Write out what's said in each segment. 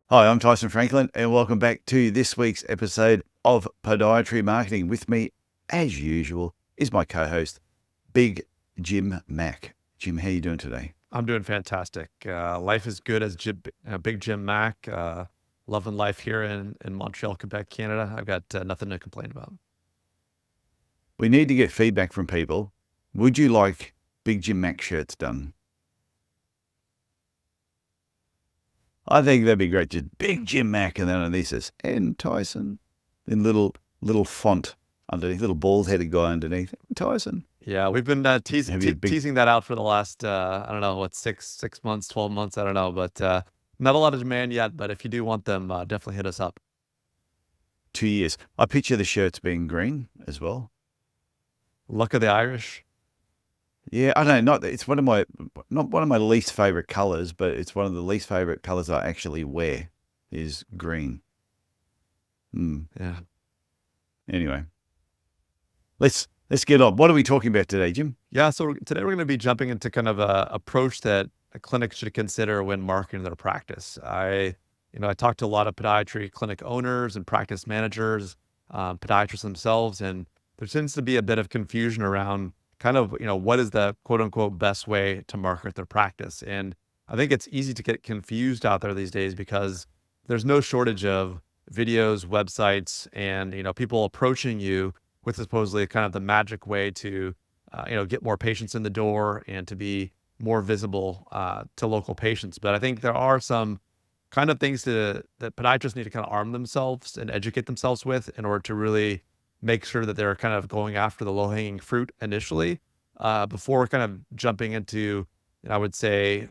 Hi, I'm Tyson Franklin, and welcome back to this week's episode of Podiatry Marketing. With me, as usual, is my co-host, Big Jim Mack. Jim, how you doing today? I'm doing fantastic. Life is good as Big Jim Mack. Loving life here in Montreal, Quebec, Canada. I've got nothing to complain about. We need to get feedback from people. Would you like Big Jim Mack shirts done? I think that'd be great. Just Big Jim Mack, and then underneath says and Tyson, in little font underneath, little bald-headed guy underneath Tyson. Yeah, we've been teasing that out for the last I don't know what six months, 12 months. I don't know, but not a lot of demand yet. But if you do want them, definitely hit us up. 2 years. I picture the shirts being green as well. Luck of the Irish. Yeah, I don't know. It's not one of my least favorite colors, but it's one of the least favorite colors I actually wear is green. Yeah. Anyway, let's get on. What are we talking about today, Jim? Yeah. So today we're going to be jumping into kind of a approach that a clinic should consider when marketing their practice. I talked to a lot of podiatry clinic owners and practice managers, podiatrists themselves, and there seems to be a bit of confusion around kind of, what is the quote unquote best way to market their practice. And I think it's easy to get confused out there these days because there's no shortage of videos, websites, and, people approaching you with supposedly kind of the magic way to, get more patients in the door and to be more visible to local patients. But I think there are some kind of things that podiatrists need to kind of arm themselves and educate themselves with in order to really make sure that they're kind of going after the low hanging fruit initially before kind of jumping into, I would say,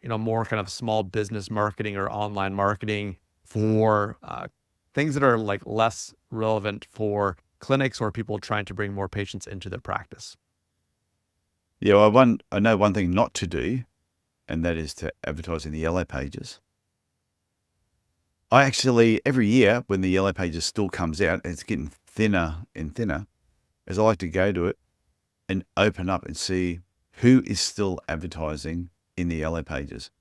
more kind of small business marketing or online marketing for things that are like less relevant for clinics or people trying to bring more patients into their practice. Yeah, well, I know one thing not to do, and that is to advertise in the yellow pages. I actually, every year when the yellow pages still comes out, and it's getting thinner and thinner, as I like to go to it and open up and see who is still advertising in the yellow pages.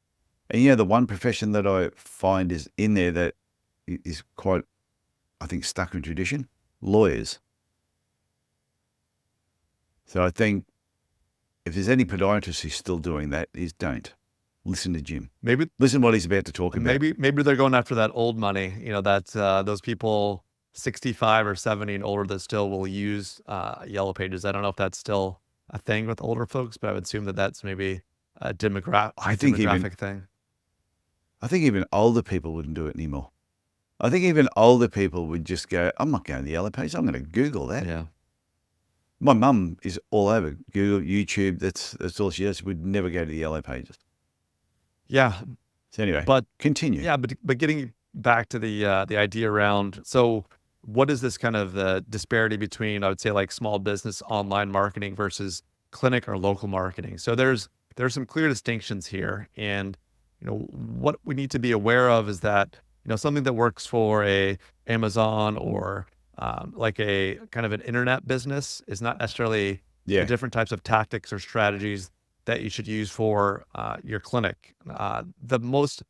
And the one profession that I find is in there that is quite, I think, stuck in tradition, lawyers. So I think if there's any podiatrist who's still doing that, is don't. Listen to Jim. Maybe Listen to what he's about to talk about. maybe they're going after that old money, that those people 65 or 70 and older that still will use yellow pages. I don't know if that's still a thing with older folks, but I would assume that that's maybe a demographic thing. I think even older people wouldn't do it anymore. I think even older people would just go, I'm not going to the yellow page. I'm going to Google that. Yeah. My mum is all over Google, YouTube. That's all she does. She would never go to the yellow pages. Yeah. So anyway, But continue. yeah, but getting back to the idea around, so what is this kind of disparity between, I would say, like small business online marketing versus clinic or local marketing? So there's some clear distinctions here, and what we need to be aware of is that something that works for a Amazon or like a kind of an internet business is not necessarily the Yeah. different types of tactics or strategies that you should use for your clinic. The most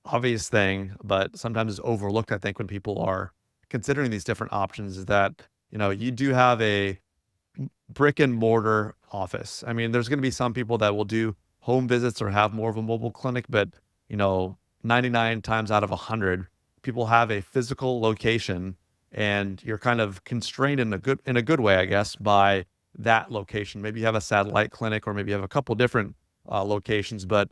obvious thing, but sometimes is overlooked, I think, when people are considering these different options, is that you do have a brick and mortar office. I mean, there's going to be some people that will do home visits or have more of a mobile clinic, but 99 times out of 100, people have a physical location, and you're kind of constrained in a good way, I guess, by that location. Maybe you have a satellite clinic, or maybe you have a couple different locations, but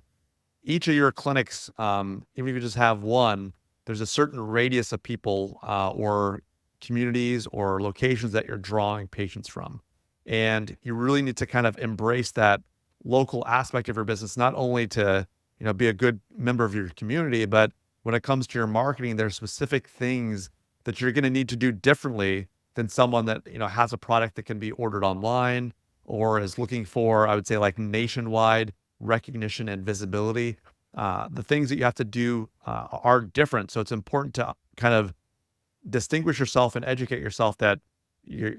each of your clinics, even if you just have one, there's a certain radius of people or communities or locations that you're drawing patients from. And you really need to kind of embrace that local aspect of your business, not only to, be a good member of your community, but when it comes to your marketing, there's specific things that you're going to need to do differently than someone that, has a product that can be ordered online or is looking for, I would say, like nationwide recognition and visibility. The things that you have to do are different. So it's important to kind of distinguish yourself and educate yourself that you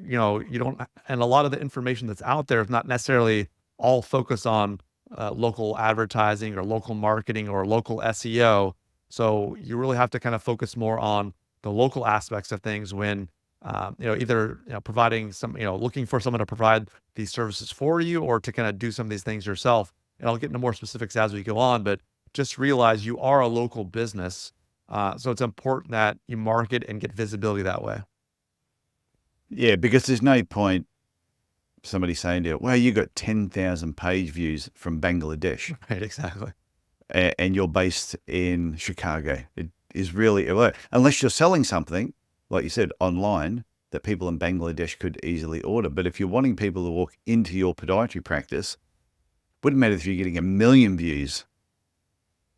don't, and a lot of the information that's out there is not necessarily all focused on local advertising or local marketing or local SEO. So you really have to kind of focus more on the local aspects of things when, either, providing some, looking for someone to provide these services for you or to kind of do some of these things yourself. And I'll get into more specifics as we go on, but just realize you are a local business. So it's important that you market and get visibility that way. Yeah, because there's no point somebody saying to you, well, you got 10,000 page views from Bangladesh Right, exactly. and you're based in Chicago. It is really, well, unless you're selling something, like you said, online that people in Bangladesh could easily order. But if you're wanting people to walk into your podiatry practice, wouldn't matter if you're getting 1 million views.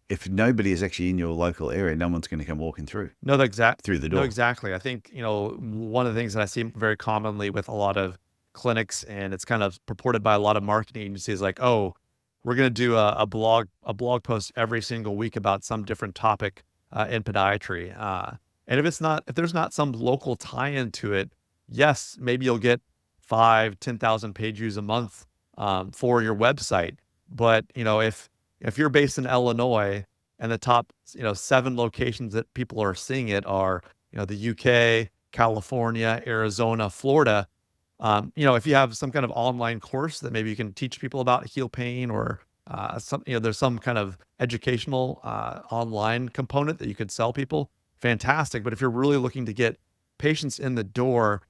If nobody is actually in your local area, no one's going to come walking through through the No, door. exactly. I think, one of the things that I see very commonly with a lot of clinics, and it's kind of purported by a lot of marketing agencies, like, oh, we're going to do a blog post every single week about some different topic in podiatry. And if there's not some local tie-in to it, yes, maybe you'll get 5, 10,000 page views a month for your website. But, if you're based in Illinois and the top, 7 locations that people are seeing it are, the UK, California, Arizona, Florida. If you have some kind of online course that maybe you can teach people about heel pain or there's some kind of educational online component that you could sell people, fantastic. But if you're really looking to get patients in the door,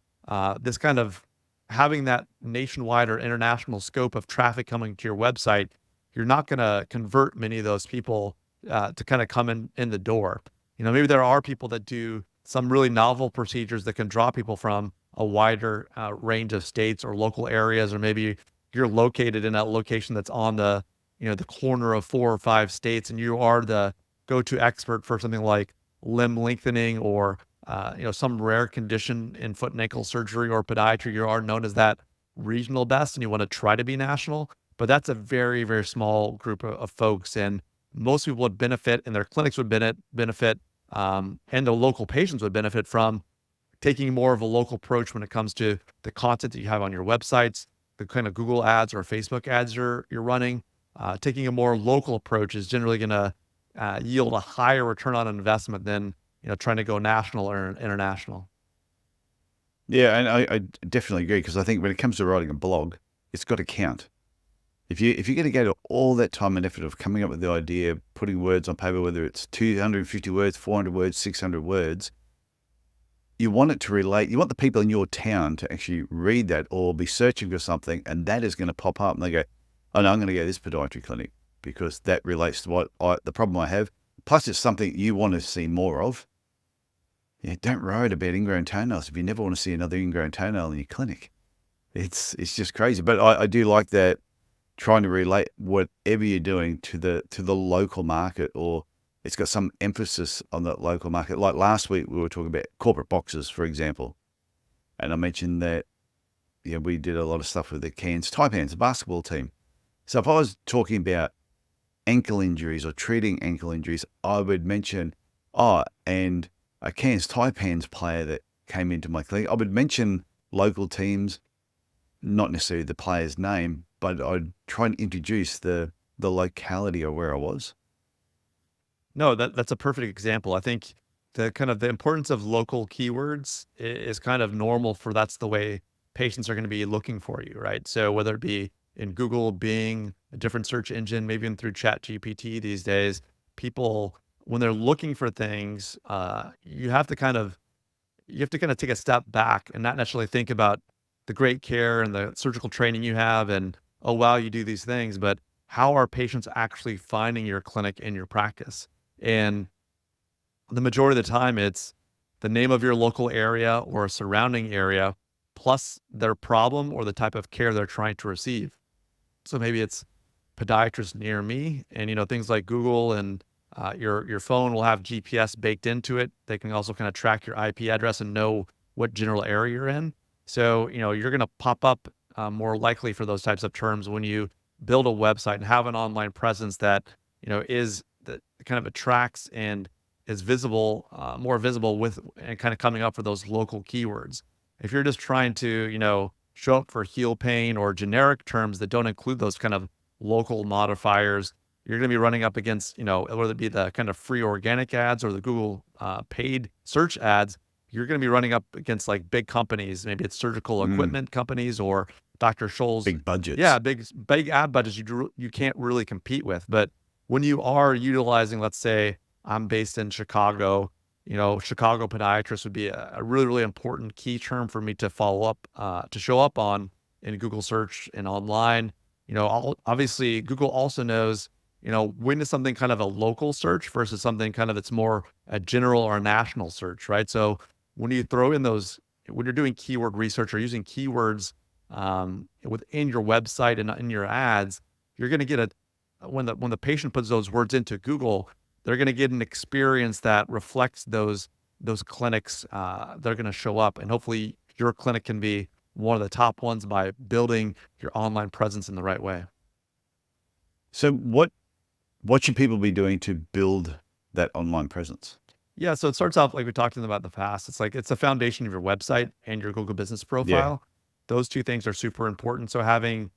this kind of having that nationwide or international scope of traffic coming to your website, you're not going to convert many of those people to kind of come in the door. Maybe there are people that do some really novel procedures that can draw people from a wider range of states or local areas, or maybe you're located in a location that's on the corner of 4 or 5 states, and you are the go-to expert for something like limb lengthening or some rare condition in foot and ankle surgery or podiatry. You are known as that regional best, and you want to try to be national. But that's a very, very small group of folks, and most people would benefit, and their clinics would benefit, and the local patients would benefit from taking more of a local approach when it comes to the content that you have on your websites, the kind of Google ads or Facebook ads you're running. Taking a more local approach is generally going to yield a higher return on investment than trying to go national or international. Yeah, and I definitely agree because I think when it comes to writing a blog, it's got to count. If you're going to go to all that time and effort of coming up with the idea, putting words on paper, whether it's 250 words, 400 words, 600 words, you want it to relate. You want the people in your town to actually read that or be searching for something, and that is going to pop up, and they go, "Oh no, I'm going to go to this podiatry clinic because that relates to the problem I have." Plus, it's something you want to see more of. Yeah, don't write about ingrown toenails if you never want to see another ingrown toenail in your clinic. It's just crazy. But I do like that, trying to relate whatever you're doing to the local market, or it's got some emphasis on that local market. Like last week, we were talking about corporate boxes, for example. And I mentioned that we did a lot of stuff with the Cairns Taipans, the basketball team. So if I was talking about ankle injuries or treating ankle injuries, I would mention, and a Cairns Taipans player that came into my clinic. I would mention local teams, not necessarily the player's name, but I'd try and introduce the locality of where I was. No, that's a perfect example. I think the importance of local keywords is kind of normal for that's the way patients are going to be looking for you, right? So whether it be in Google, Bing, a different search engine, maybe even through Chat GPT these days, people when they're looking for things, you have to kind of take a step back and not necessarily think about the great care and the surgical training you have and, oh, wow, you do these things, but how are patients actually finding your clinic and your practice? And the majority of the time, it's the name of your local area or a surrounding area, plus their problem or the type of care they're trying to receive. So maybe it's podiatrist near me, and things like Google and your phone will have GPS baked into it. They can also kind of track your IP address and know what general area you're in. So you're going to pop up more likely for those types of terms when you build a website and have an online presence that is that kind of attracts and is visible, more visible with and kind of coming up for those local keywords. If you're just trying to show up for heel pain or generic terms that don't include those kind of local modifiers, you're going to be running up against, whether it be the kind of free organic ads or the Google paid search ads, you're going to be running up against like big companies. Maybe it's surgical equipment companies or Dr. Scholl's. Big budgets. Yeah, big ad budgets you can't really compete with. But when you are utilizing, let's say I'm based in Chicago, Chicago podiatrist would be a really, really important key term for me to follow up, to show up on in Google search and online. Obviously Google also knows, when is something kind of a local search versus something kind of it's more a general or a national search, right? So when you throw in when you're doing keyword research or using keywords within your website and in your ads, you're going to get when the patient puts those words into Google, they're going to get an experience that reflects those clinics. They're going to show up, and hopefully your clinic can be one of the top ones by building your online presence in the right way. So what should people be doing to build that online presence? Yeah, so it starts off like we talked about in the past. It's the foundation of your website and your Google business profile. Those two things are super important. So having,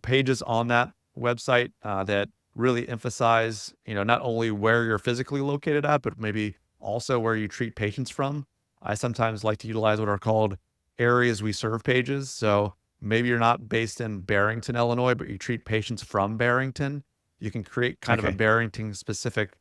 pages on that website that really emphasize, not only where you're physically located at, but maybe also where you treat patients from. I sometimes like to utilize what are called areas we serve pages. So maybe you're not based in Barrington, Illinois, but you treat patients from Barrington. You can create kind of a Barrington specific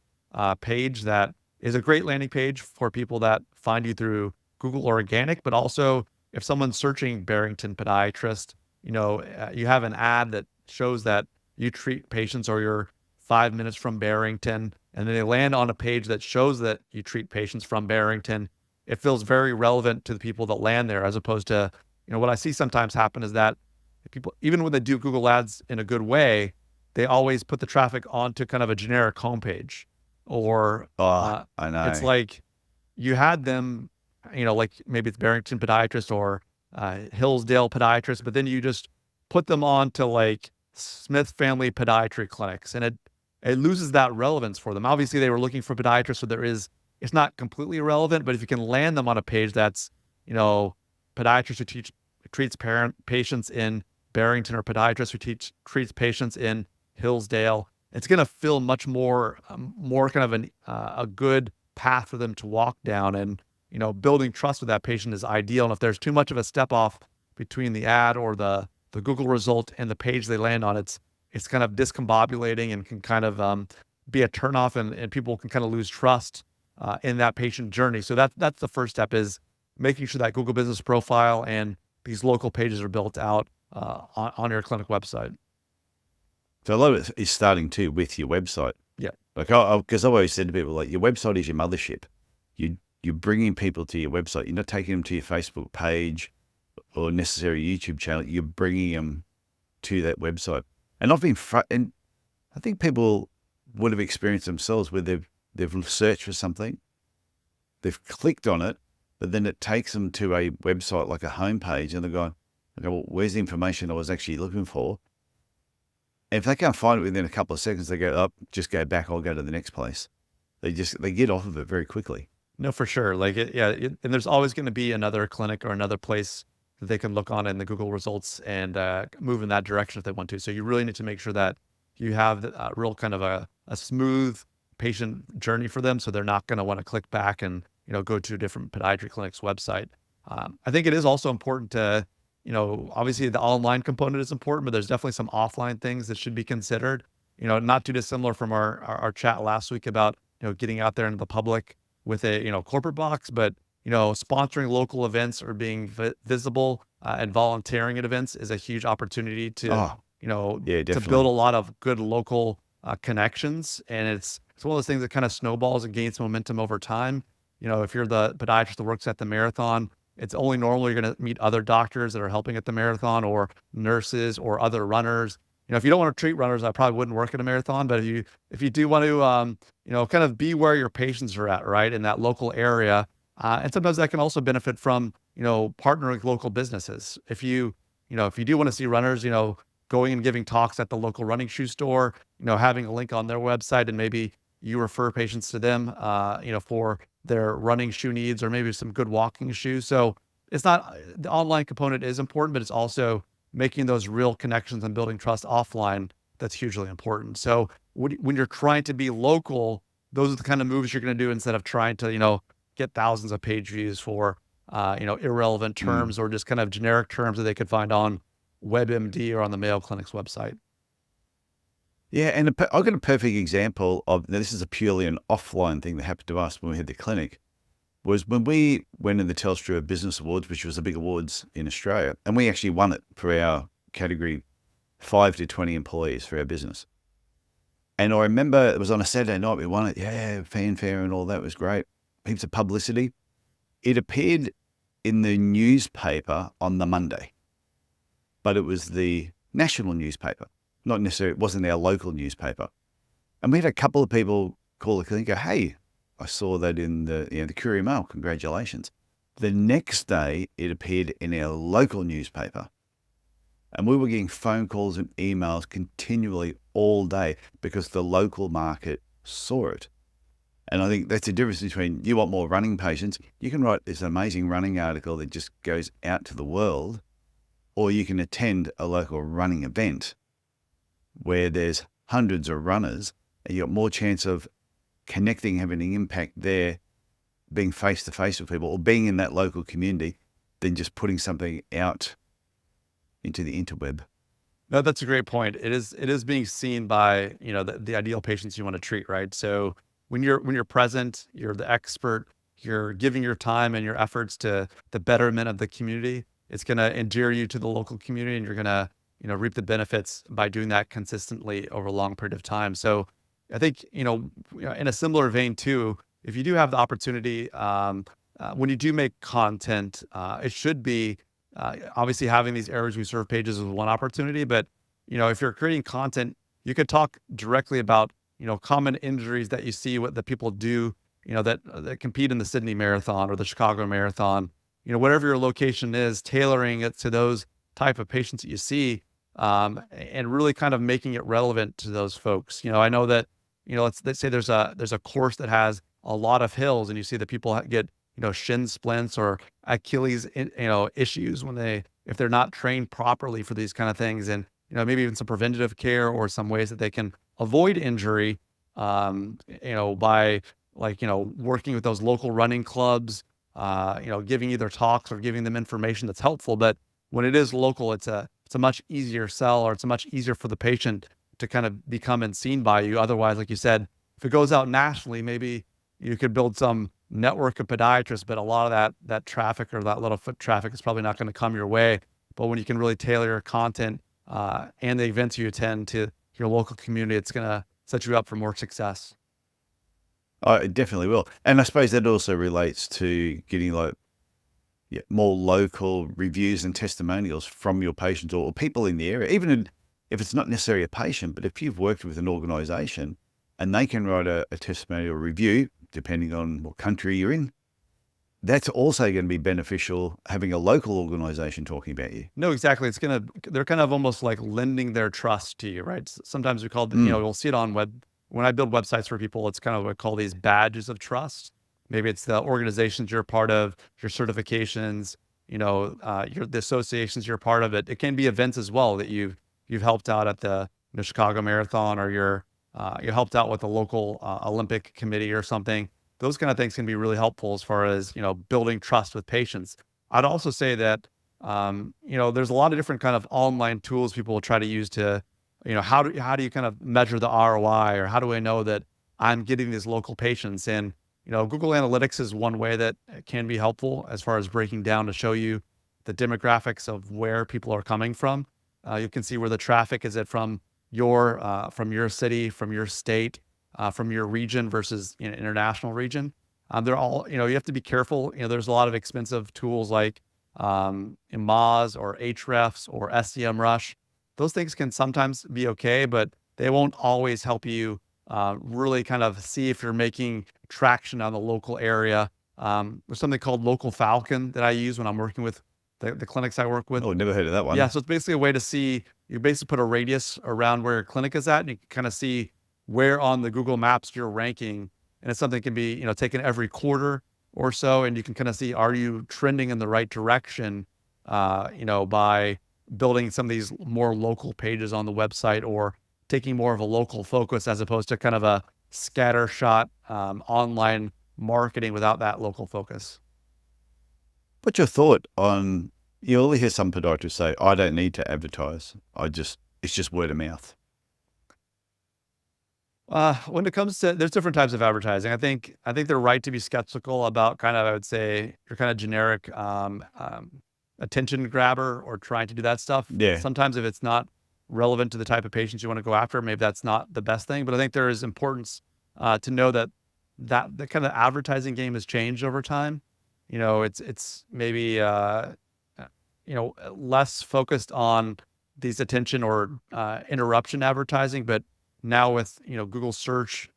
page that is a great landing page for people that find you through Google organic, but also if someone's searching Barrington podiatrist, you have an ad that shows that you treat patients or you're 5 minutes from Barrington, and then they land on a page that shows that you treat patients from Barrington. It feels very relevant to the people that land there, as opposed to, what I see sometimes happen is that people, even when they do Google ads in a good way, they always put the traffic onto kind of a generic homepage. Or I know. it's like you had them, like maybe it's Barrington podiatrist or Hillsdale podiatrist, but then you just put them on to like Smith Family Podiatry Clinics, and it loses that relevance for them. Obviously, they were looking for podiatrists, so it's not completely irrelevant, but if you can land them on a page that's, podiatrist who treats patients in Barrington or podiatrist who treats patients in Hillsdale, it's going to feel much more kind of a good path for them to walk down, and building trust with that patient is ideal. And if there's too much of a step off between the ad or the Google result and the page they land on, it's kind of discombobulating and can kind of be a turnoff, and people can kind of lose trust in that patient journey. So that's the first step, is making sure that Google business profile and these local pages are built out on your clinic website. So a lot of it is starting too with your website. Yeah. Like, because I've always said to people, like, your website is your mothership. You're bringing people to your website. You're not taking them to your Facebook page or necessary YouTube channel. You're bringing them to that website. And and I think people would have experienced themselves where they've searched for something, they've clicked on it, but then it takes them to a website like a homepage, and they're going, okay, well, where's the information I was actually looking for? If they can't find it within a couple of seconds, they go, oh, just go back, I'll go to the next place. They get off of it very quickly. No, for sure. Like, and there's always going to be another clinic or another place that they can look on in the Google results and move in that direction if they want to. So you really need to make sure that you have a real kind of a smooth patient journey for them, so they're not going to want to click back and go to a different podiatry clinic's website. I think it is also important to, obviously the online component is important, but there's definitely some offline things that should be considered. Not too dissimilar from our chat last week about getting out there into the public with a corporate box, but sponsoring local events or being visible and volunteering at events is a huge opportunity to to build a lot of good local connections. And it's one of those things that kind of snowballs and gains momentum over time. If you're the podiatrist that works at the marathon, it's only normal you're going to meet other doctors that are helping at the marathon, or nurses or other runners. If you don't want to treat runners, I probably wouldn't work at a marathon. But if you do want to, kind of be where your patients are at, right, in that local area, and sometimes that can also benefit from, partnering with local businesses. If you do want to see runners, going and giving talks at the local running shoe store, having a link on their website, and maybe you refer patients to them, for their running shoe needs, or maybe some good walking shoes. So it's not, the online component is important, but it's also making those real connections and building trust offline. That's hugely important. So when you're trying to be local, those are the kind of moves you're going to do instead of trying to, get thousands of page views for, irrelevant Mm. terms or just kind of generic terms that they could find on WebMD or on the Mayo Clinic's website. Yeah, and I've got a perfect example of now, this is a purely an offline thing that happened to us when we had the clinic. Was when we went in the Telstra Business Awards, which was the big awards in Australia, and we actually won it for our category 5 to 20 employees for our business. And I remember it was on a Saturday night we won it. Yeah, fanfare and all that was great. Heaps of publicity. It appeared in the newspaper on the Monday, but it was the national newspaper, not necessarily, it wasn't our local newspaper. And we had a couple of people call the clinic and go, hey, I saw that in the Courier Mail. Congratulations. The next day, it appeared in our local newspaper. And we were getting phone calls and emails continually all day because the local market saw it. And I think that's the difference between you want more running patients. You can write this amazing running article that just goes out to the world, or you can attend a local running event where there's hundreds of runners and you've got more chance of connecting, having an impact there, being face to face with people or being in that local community than just putting something out into the interweb. No, that's a great point. It is being seen by, the ideal patients you want to treat, right? So when you're present, you're the expert, you're giving your time and your efforts to the betterment of the community. It's going to endear you to the local community, and you're going to, reap the benefits by doing that consistently over a long period of time. So I think, in a similar vein too, if you do have the opportunity, when you do make content, it should be obviously having these areas we serve pages is one opportunity, but if you're creating content, you could talk directly about common injuries that you see, what the people do, that compete in the Sydney Marathon or the Chicago Marathon, whatever your location is, tailoring it to those type of patients that you see, and really kind of making it relevant to those folks. I know that let's say there's a course that has a lot of hills, and you see that people get shin splints or Achilles issues if they're not trained properly for these kind of things, and maybe even some preventative care or some ways that they can avoid injury, by working with those local running clubs, giving either talks or giving them information that's helpful. But when it is local, it's a much easier sell, or it's a much easier for the patient to kind of become and seen by you. Otherwise, like you said, if it goes out nationally, maybe you could build some network of podiatrists, but a lot of that traffic or that little foot traffic is probably not going to come your way. But when you can really tailor your content and the events you attend to your local community, it's going to set you up for more success. Oh, it definitely will. And I suppose that also relates to getting more local reviews and testimonials from your patients or people in the area, even if it's not necessarily a patient, but if you've worked with an organization and they can write a testimonial review, depending on what country you're in, that's also going to be beneficial having a local organization talking about you. No, exactly. They're kind of almost like lending their trust to you, right? Sometimes we call it, Mm. we'll see it on when I build websites for people, it's kind of what I call these badges of trust. Maybe it's the organizations you're a part of, your certifications, the associations you're a part of. It can be events as well that you've helped out at the Chicago Marathon, or you helped out with the local Olympic committee or something. Those kind of things can be really helpful as far as building trust with patients. I'd also say that there's a lot of different kind of online tools people will try to use to how do you kind of measure the ROI, or how do I know that I'm getting these local patients? And Google Analytics is one way that can be helpful as far as breaking down to show you the demographics of where people are coming from. You can see where the traffic is from your city, from your state, from your region versus international region. They're all you have to be careful. There's a lot of expensive tools like Moz or Ahrefs or SEMrush. Those things can sometimes be okay, but they won't always help you really kind of see if you're making traction on the local area. There's something called Local Falcon that I use when I'm working with the clinics I work with. Oh, never heard of that Yeah, one. so it's basically a way to see, you basically put a radius around where your clinic is at, and you can kind of see where on the Google Maps you're ranking. And it's something that can be, taken every quarter or so, and you can kind of see, are you trending in the right direction, by building some of these more local pages on the website, or taking more of a local focus as opposed to kind of a scattershot online marketing without that local focus. What's your thought on, you'll hear some podiatrists say, I don't need to advertise. It's just word of mouth. When it comes to, there's different types of advertising. I think they're right to be skeptical about kind of, I would say, your kind of generic attention grabber or trying to do that stuff. Yeah. Sometimes if it's not relevant to the type of patients you want to go after, maybe that's not the best thing. But I think there is importance to know that the kind of advertising game has changed over time. It's maybe less focused on these attention or interruption advertising, but now with Google search,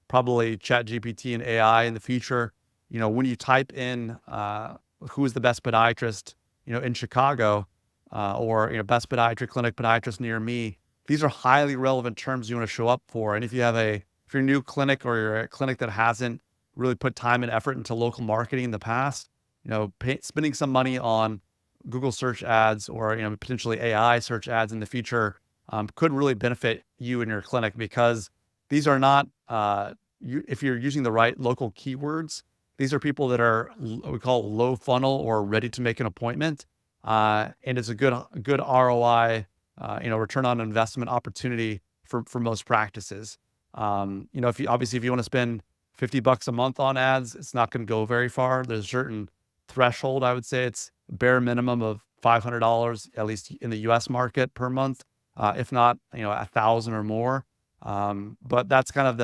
probably Chat GPT and AI in the future, when you type in who is the best podiatrist in Chicago, or best podiatry clinic, podiatrist near me, these are highly relevant terms you want to show up for. And if you're a new clinic or you're a clinic that hasn't really put time and effort into local marketing in the past, spending some money on Google search ads or potentially AI search ads in the future could really benefit you and your clinic, because these are not, if you're using the right local keywords, these are people that are what we call low funnel or ready to make an appointment. And it's a good ROI, return on investment opportunity for most practices. If you want to spend $50 a month on ads, it's not going to go very far. There's a certain threshold. I would say it's bare minimum of $500, at least in the US market per month. If not, 1,000 or more. But that's kind of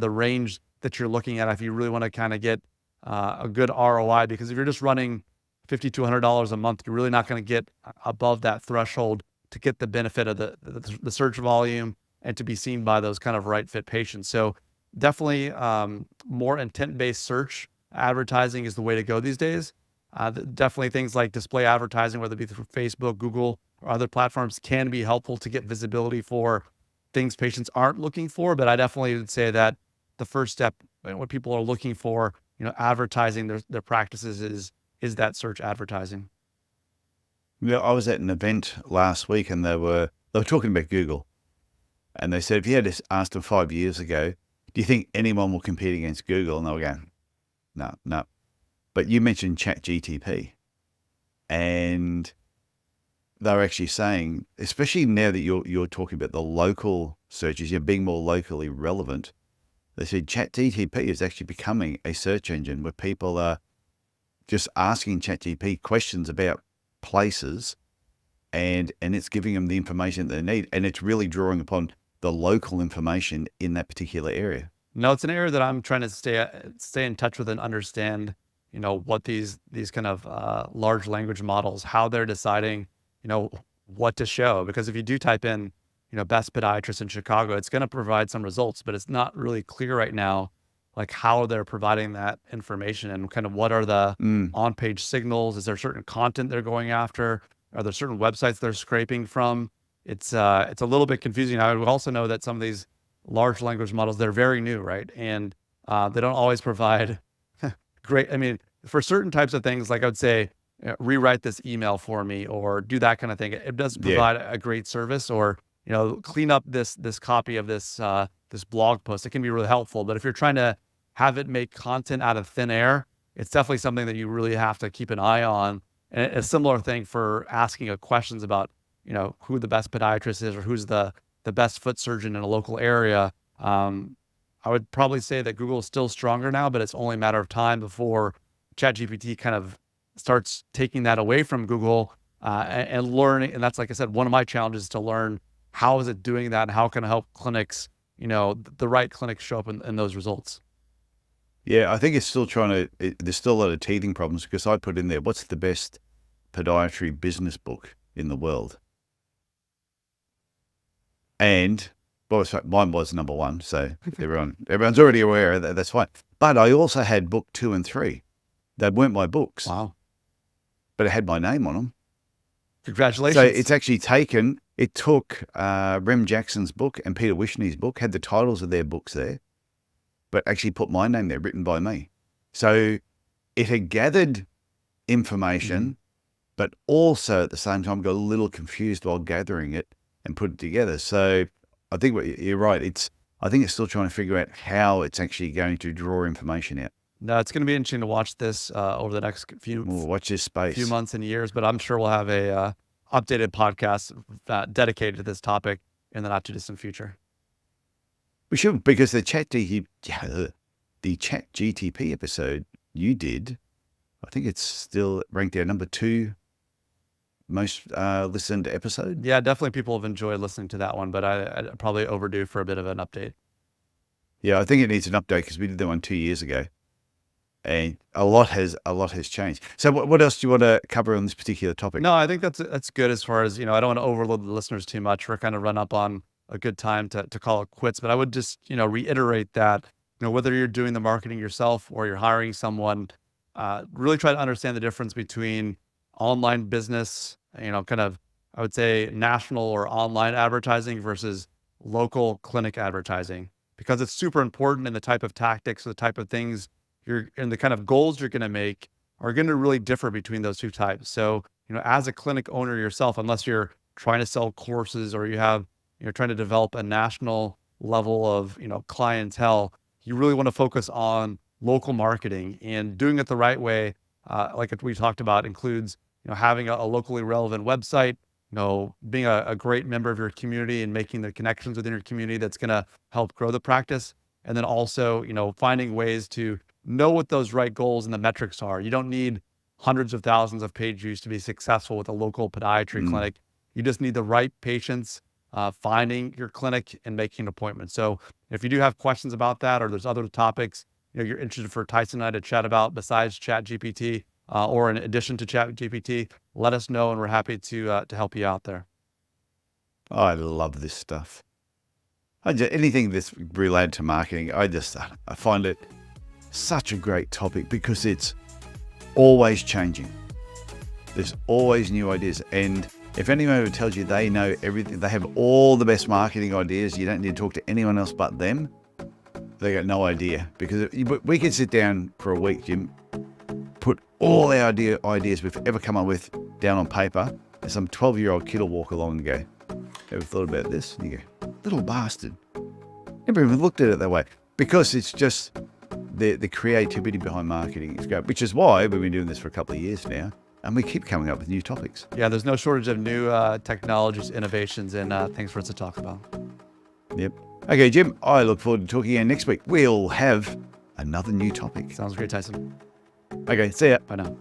the range that you're looking at if you really want to kind of get a good ROI, because if you're just running $50 to $100 a month, you're really not going to get above that threshold to get the benefit of the search volume and to be seen by those kind of right fit patients. So definitely more intent-based search advertising is the way to go these days. Definitely things like display advertising, whether it be through Facebook, Google, or other platforms, can be helpful to get visibility for things patients aren't looking for. But I definitely would say that the first step, what people are looking for, advertising their practices is that search advertising. Yeah, I was at an event last week and they were talking about Google, and they said, if you had asked them 5 years ago, do you think anyone will compete against Google? And they were going, no. But you mentioned Chat GTP, and they were actually saying, especially now that you're talking about the local searches, you're being more locally relevant. They said Chat GTP is actually becoming a search engine where people are just asking Chat GTP questions about places, and it's giving them the information they need, and it's really drawing upon the local information in that particular area. No, it's an area that I'm trying to stay in touch with and understand, what these kind of large language models, how they're deciding, what to show. Because if you do type in, best podiatrist in Chicago, it's going to provide some results, but it's not really clear right now, like how they're providing that information and kind of what are the on-page signals. Is there certain content they're going after? Are there certain websites they're scraping from? It's a little bit confusing. I would also know that some of these large language models, they're very new, right? And they don't always provide great. I mean, for certain types of things, like I would say, rewrite this email for me or do that kind of thing. It does provide a great service, or clean up this copy of this blog post. It can be really helpful. But if you're trying to have it make content out of thin air, it's definitely something that you really have to keep an eye on. And a similar thing for asking questions about who the best podiatrist is or who's the best foot surgeon in a local area. I would probably say that Google is still stronger now, but it's only a matter of time before ChatGPT kind of starts taking that away from Google and learning. And that's, like I said, one of my challenges is to learn how is it doing that and how can I help clinics, the right clinics show up in those results. Yeah, I think it's still there's still a lot of teething problems, because I put in there, what's the best podiatry business book in the world? And mine was number one, so everyone's already aware of that. That's fine. But I also had book 2 and 3. They weren't my books. Wow. But it had my name on them. Congratulations. So it's actually it took Rem Jackson's book and Peter Wishney's book, had the titles of their books there, but actually put my name there, written by me. So it had gathered information, but also at the same time got a little confused while gathering it and put it together. So I think you're right. I think it's still trying to figure out how it's actually going to draw information out. No, it's going to be interesting to watch this over the next Watch this space. few months and years, but I'm sure we'll have a updated podcast dedicated to this topic in the not too distant future. We should, because the chat GTP episode you did, I think it's still ranked our number 2 most listened episode. Yeah, definitely people have enjoyed listening to that one, but I probably overdue for a bit of an update. Yeah, I think it needs an update because we did that one 2 years ago, and a lot has changed. So what else do you want to cover on this particular topic? No, I think that's good as far as, I don't want to overload the listeners too much. We're kind of run up on a good time to call it quits, but I would just, reiterate that, whether you're doing the marketing yourself or you're hiring someone, really try to understand the difference between online business, kind of, I would say national or online advertising versus local clinic advertising, because it's super important in the type of tactics, the type of things and the kind of goals you're going to make are going to really differ between those two types. So, as a clinic owner yourself, unless you're trying to sell courses or you're trying to develop a national level of, clientele, you really want to focus on local marketing, and doing it the right way. Like we talked about, includes, having a locally relevant website, being a great member of your community and making the connections within your community that's going to help grow the practice. And then also, finding ways to know what those right goals and the metrics are. You don't need hundreds of thousands of page views to be successful with a local podiatry clinic. You just need the right patients, finding your clinic and making an appointment. So if you do have questions about that, or there's other topics, you're interested for Tyson and I to chat about besides ChatGPT, or in addition to ChatGPT, let us know, and we're happy to help you out there. I love this stuff. Anything that's related to marketing, I find it such a great topic because it's always changing. There's always new ideas. And if anyone ever tells you they know everything, they have all the best marketing ideas, you don't need to talk to anyone else but them, they got no idea. Because we could sit down for a week, Jim, put all our ideas we've ever come up with down on paper, and some 12-year-old kid will walk along and go, ever thought about this? And you go, little bastard. Never even looked at it that way. Because it's just the creativity behind marketing is great, which is why we've been doing this for a couple of years now, and we keep coming up with new topics. Yeah, there's no shortage of new technologies, innovations, and things for us to talk about. Yep. Okay, Jim, I look forward to talking again next week. We'll have another new topic. Sounds great, Tyson. Okay, see ya. Bye now.